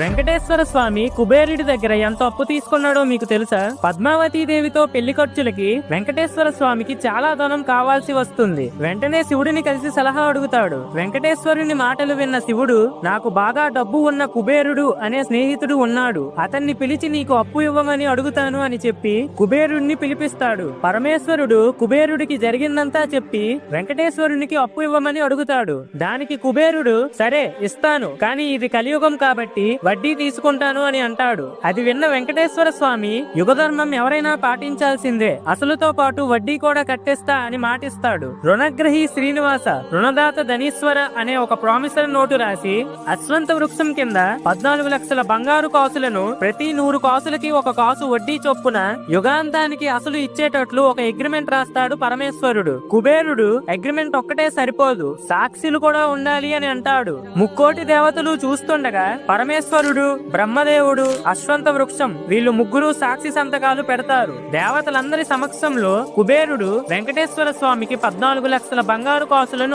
వెంకటేశ్వర స్వామి కుబేరుడి దగ్గర ఎంత అప్పు తీసుకున్నాడో మీకు తెలుసా? పద్మావతి దేవితో పెళ్లి ఖర్చులకి వెంకటేశ్వర స్వామికి చాలా ధనం కావాల్సి వస్తుంది. వెంటనే శివుడిని కలిసి సలహా అడుగుతాడు. వెంకటేశ్వరుని మాటలు విన్న శివుడు, నాకు బాగా డబ్బు ఉన్న కుబేరుడు అనే స్నేహితుడు ఉన్నాడు, అతన్ని పిలిచి నీకు అప్పు ఇవ్వమని అడుగుతాను అని చెప్పి కుబేరుడిని పిలిపిస్తాడు. పరమేశ్వరుడు కుబేరుడికి జరిగిందంతా చెప్పి వెంకటేశ్వరునికి అప్పు ఇవ్వమని అడుగుతాడు. దానికి కుబేరుడు, సరే ఇస్తాను, కానీ ఇది కలియుగం కాబట్టి వడ్డీ తీసుకుంటాను అని అంటాడు. అది విన్న వెంకటేశ్వర స్వామి, యుగధర్మం ఎవరైనా పాటించాల్సిందే, అసలుతో పాటు వడ్డీ కూడా కట్టేస్తా అని మాటిస్తాడు. రుణగ్రహి శ్రీనివాస, రుణదాత ధనీశ్వర అనే ఒక ప్రామిసరీ నోటు రాసి అశ్వంత వృక్షం కింద 14 లక్షల బంగారు కాసులను ప్రతి 100 కాసులకి 1 కాసు వడ్డీ చొప్పున యుగాంతానికి అసలు ఇచ్చేటట్లు ఒక అగ్రిమెంట్ రాస్తాడు పరమేశ్వరుడు. కుబేరుడు, అగ్రిమెంట్ ఒక్కటే సరిపోదు, సాక్షులు కూడా ఉండాలి అని అంటాడు. 3,000,000 దేవతలు చూస్తుండగా పరమేశ్వరుడు, బ్రహ్మదేవుడు, అశ్వంత వృక్షం వీళ్ళు ముగ్గురు సాక్షి సంతకాలు పెడతారు. దేవతలందరి సమక్షంలో కుబేరుడు వెంకటేశ్వర స్వామికి 14 లక్షల బంగారు కాసులను